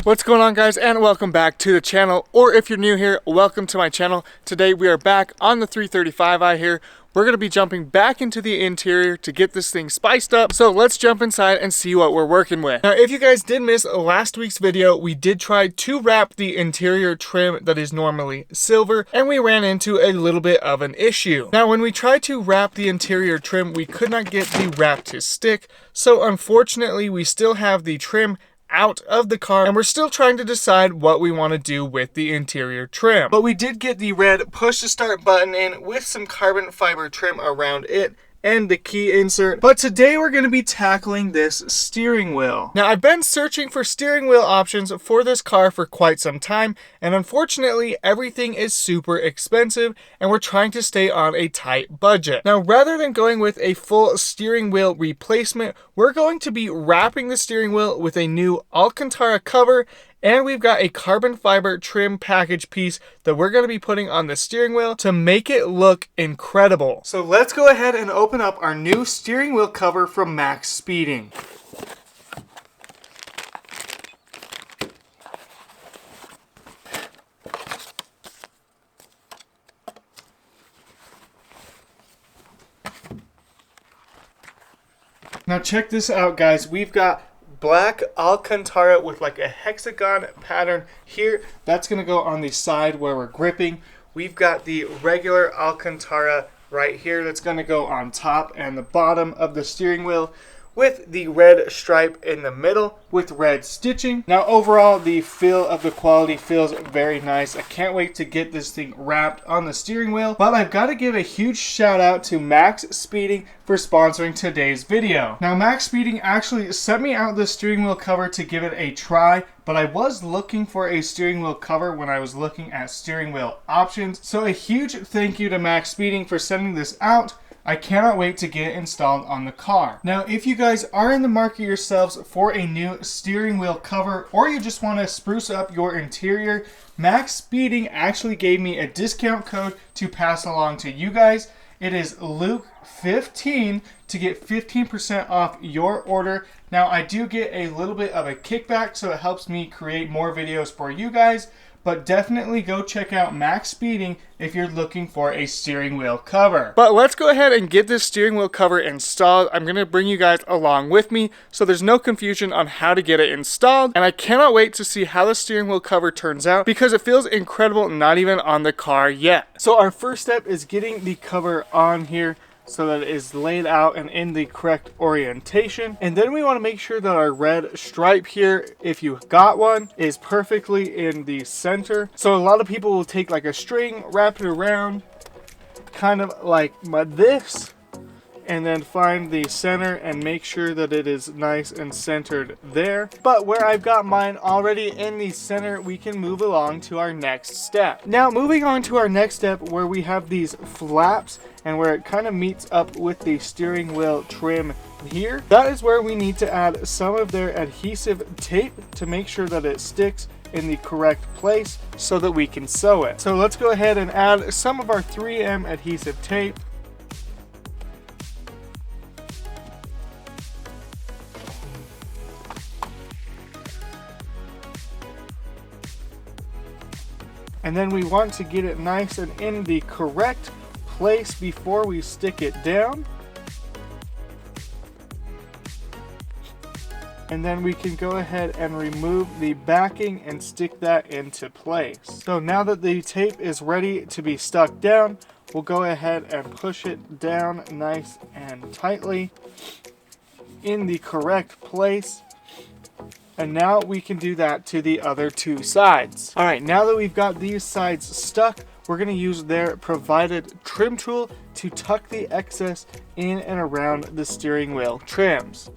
What's going on, guys, and welcome back to the channel, or if you're new here, welcome to my channel. Today we are back on the 335i here. We're going to be jumping back into the interior to get this thing spiced up, so let's jump inside and see what we're working with. Now, if you guys did miss last week's video, we did try to wrap the interior trim that is normally silver, and we ran into a little bit of an issue. Now, when we tried to wrap the interior trim, we could not get the wrap to stick, so unfortunately we still have the trim out of the car, and we're still trying to decide what we want to do with the interior trim. But we did get the red push to start button in with some carbon fiber trim around it and the key insert. But today we're going to be tackling this steering wheel. Now, I've been searching for steering wheel options for this car for quite some time, and unfortunately everything is super expensive and we're trying to stay on a tight budget. Now, rather than going with a full steering wheel replacement, we're going to be wrapping the steering wheel with a new alcantara cover, and we've got a carbon fiber trim package piece that we're going to be putting on the steering wheel to make it look incredible. So let's go ahead and open up our new steering wheel cover from MaxSpeeding. Now check this out, guys. We've got black alcantara with like a hexagon pattern here. That's going to go on the side where we're gripping. We've got the regular alcantara right here that's going to go on top and the bottom of the steering wheel, with the red stripe in the middle with red stitching. Now, overall, the feel of the quality feels very nice. I can't wait to get this thing wrapped on the steering wheel. But I've got to give a huge shout out to MaxSpeeding for sponsoring today's video. Now, MaxSpeeding actually sent me out this steering wheel cover to give it a try, but I was looking for a steering wheel cover when I was looking at steering wheel options. So a huge thank you to MaxSpeeding for sending this out. I cannot wait to get it installed on the car. Now, if you guys are in the market yourselves for a new steering wheel cover, or you just want to spruce up your interior, MaxSpeeding actually gave me a discount code to pass along to you guys. It is Luke15 to get 15% off your order. Now, I do get a little bit of a kickback, so it helps me create more videos for you guys. But definitely go check out MaxSpeeding if you're looking for a steering wheel cover. But let's go ahead and get this steering wheel cover installed. I'm going to bring you guys along with me so there's no confusion on how to get it installed. And I cannot wait to see how the steering wheel cover turns out because it feels incredible, not even on the car yet. So our first step is getting the cover on here so that it is laid out and in the correct orientation. And then we want to make sure that our red stripe here, if you got one, is perfectly in the center. So a lot of people will take like a string, wrap it around, kind of like this, and then find the center and make sure that it is nice and centered there. But where I've got mine already in the center, we can move along to our next step. Now, moving on to our next step, where we have these flaps and where it kind of meets up with the steering wheel trim here, that is where we need to add some of their adhesive tape to make sure that it sticks in the correct place so that we can sew it. So let's go ahead and add some of our 3M adhesive tape. And then we want to get it nice and in the correct place before we stick it down. And then we can go ahead and remove the backing and stick that into place. So now that the tape is ready to be stuck down, we'll go ahead and push it down nice and tightly in the correct place. And now we can do that to the other two sides. All right, now that we've got these sides stuck, we're going to use their provided trim tool to tuck the excess in and around the steering wheel trims.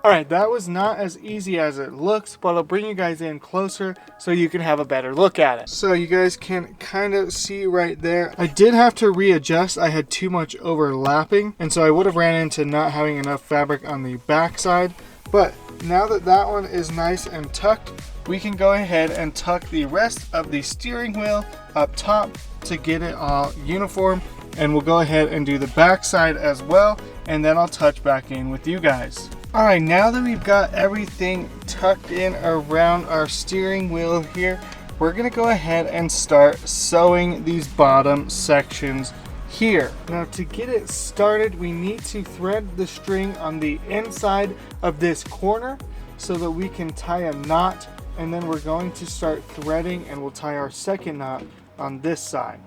Alright, that was not as easy as it looks, but I'll bring you guys in closer so you can have a better look at it. So you guys can kind of see right there. I did have to readjust. I had too much overlapping, and so I would have ran into not having enough fabric on the back side. But now that that one is nice and tucked, we can go ahead and tuck the rest of the steering wheel up top to get it all uniform. And we'll go ahead and do the back side as well, and then I'll touch back in with you guys. Alright, now that we've got everything tucked in around our steering wheel here, we're going to go ahead and start sewing these bottom sections here. Now to get it started, we need to thread the string on the inside of this corner so that we can tie a knot, and then we're going to start threading and we'll tie our second knot on this side.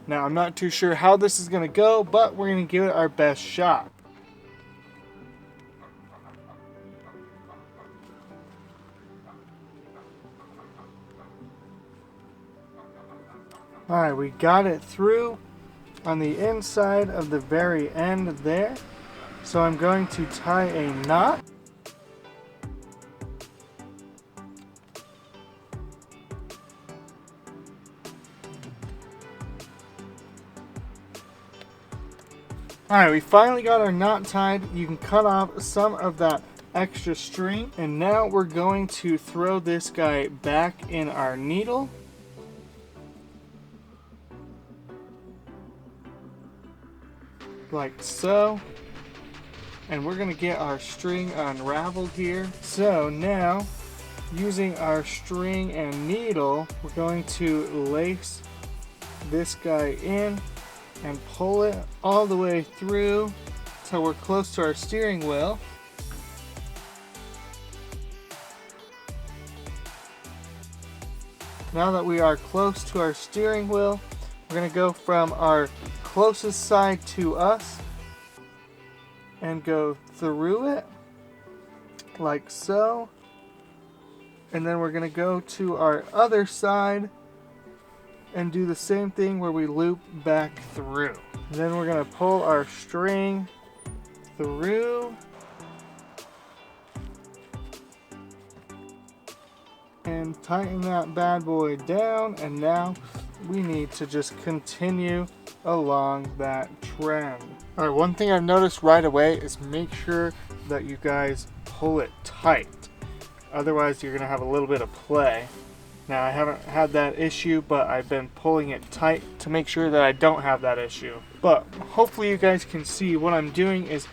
Now I'm not too sure how this is going to go, but we're going to give it our best shot. Alright, we got it through on the inside of the very end there. So I'm going to tie a knot. Alright, we finally got our knot tied. You can cut off some of that extra string. And now we're going to throw this guy back in our needle. Like so, and we're gonna get our string unraveled here. So now, using our string and needle, we're going to lace this guy in and pull it all the way through till we're close to our steering wheel. Now that we are close to our steering wheel, we're gonna go from our closest side to us and go through it like so, and then we're going to go to our other side and do the same thing where we loop back through. And then we're going to pull our string through and tighten that bad boy down, and now we need to just continue along that trend. Alright, one thing I've noticed right away is make sure that you guys pull it tight. Otherwise you're going to have a little bit of play. Now I haven't had that issue, but I've been pulling it tight to make sure that I don't have that issue. But hopefully you guys can see what I'm doing is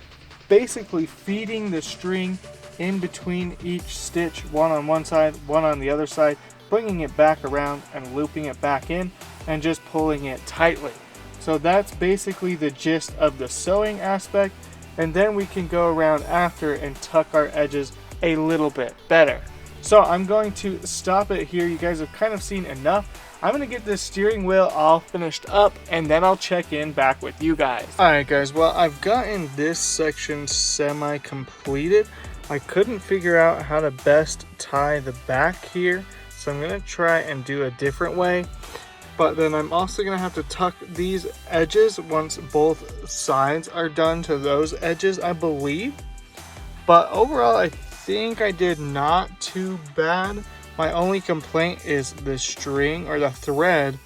basically feeding the string in between each stitch, one on one side, one on the other side, bringing it back around and looping it back in and just pulling it tightly. So that's basically the gist of the sewing aspect, and then we can go around after and tuck our edges a little bit better. So I'm going to stop it here. You guys have kind of seen enough. I'm going to get this steering wheel all finished up, and then I'll check in back with you guys. Alright guys, well I've gotten this section semi-completed. I couldn't figure out how to best tie the back here, so I'm going to try and do a different way. But then I'm also going to have to tuck these edges once both sides are done to those edges, I believe. But overall, I think I did not too bad. My only complaint is the string or the thread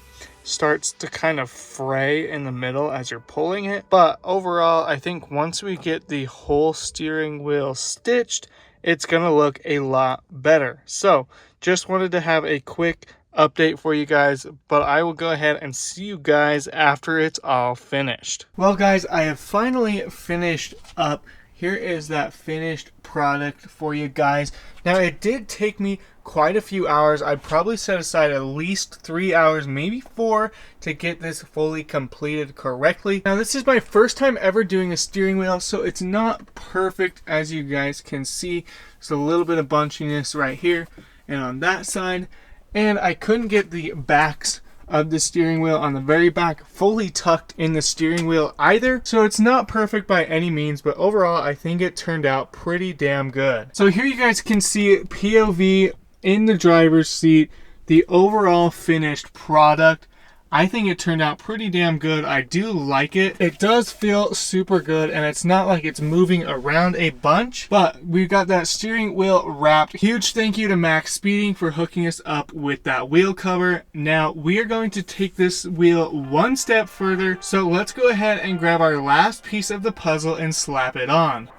starts to kind of fray in the middle as you're pulling it. But overall, I think once we get the whole steering wheel stitched, it's going to look a lot better. So just wanted to have a quick update for you guys, but I will go ahead and see you guys after it's all finished. Well guys, I have finally finished up. Here is that finished product for you guys. Now it did take me quite a few hours. I probably set aside at least 3 hours, maybe 4, to get this fully completed correctly. Now this is my first time ever doing a steering wheel, so it's not perfect, as you guys can see. There's a little bit of bunchiness right here and on that side. And I couldn't get the backs of the steering wheel on the very back fully tucked in the steering wheel either. So it's not perfect by any means, but overall I think it turned out pretty damn good. So here you guys can see POV in the driver's seat, the overall finished product. I think it turned out pretty damn good. I do like it. It does feel super good, and it's not like it's moving around a bunch, but we've got that steering wheel wrapped. Huge thank you to MaxSpeeding for hooking us up with that wheel cover. Now we are going to take this wheel one step further, so let's go ahead and grab our last piece of the puzzle and slap it on.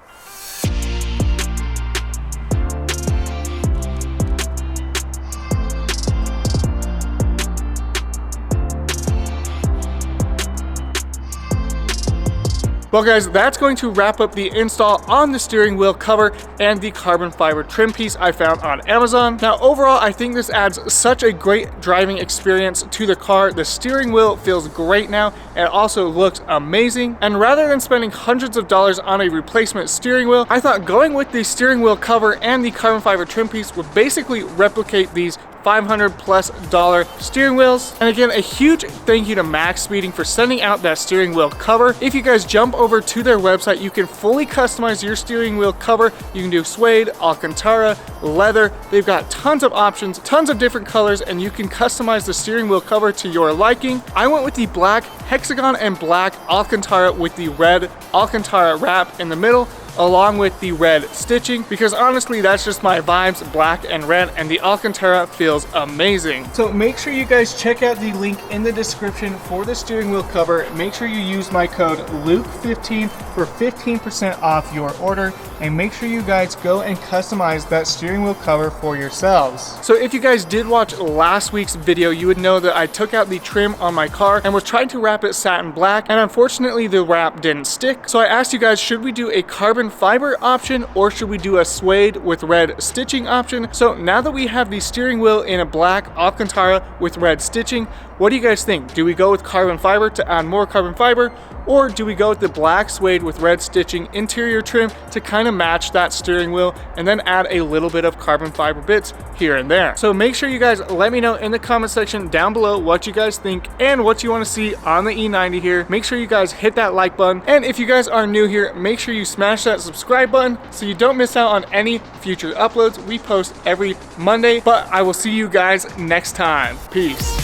Well guys, that's going to wrap up the install on the steering wheel cover and the carbon fiber trim piece I found on Amazon. Now overall, I think this adds such a great driving experience to the car. The steering wheel feels great now and also looks amazing. And rather than spending hundreds of dollars on a replacement steering wheel, I thought going with the steering wheel cover and the carbon fiber trim piece would basically replicate these $500+ steering wheels. And again, a huge thank you to MaxSpeeding for sending out that steering wheel cover. If you guys jump over to their website, you can fully customize your steering wheel cover. You can do suede, alcantara, leather. They've got tons of options, tons of different colors, and you can customize the steering wheel cover to your liking. I went with the black hexagon and black alcantara with the red alcantara wrap in the middle, along with the red stitching, because honestly that's just my vibes, black and red, and the alcantara feels amazing. So make sure you guys check out the link in the description for the steering wheel cover. Make sure you use my code LUKE15 for 15% off your order, and make sure you guys go and customize that steering wheel cover for yourselves. So if you guys did watch last week's video, you would know that I took out the trim on my car and was trying to wrap it satin black, and unfortunately the wrap didn't stick. So I asked you guys, should we do a carbon fiber option or should we do a suede with red stitching option? So now that we have the steering wheel in a black alcantara with red stitching, what do you guys think? Do we go with carbon fiber to add more carbon fiber, or do we go with the black suede with red stitching interior trim to kind of match that steering wheel and then add a little bit of carbon fiber bits here and there? So make sure you guys let me know in the comment section down below what you guys think and what you want to see on the E90 here. Make sure you guys hit that like button, and if you guys are new here, make sure you smash that subscribe button so you don't miss out on any future uploads. We post every Monday, but I will see you guys next time. Peace.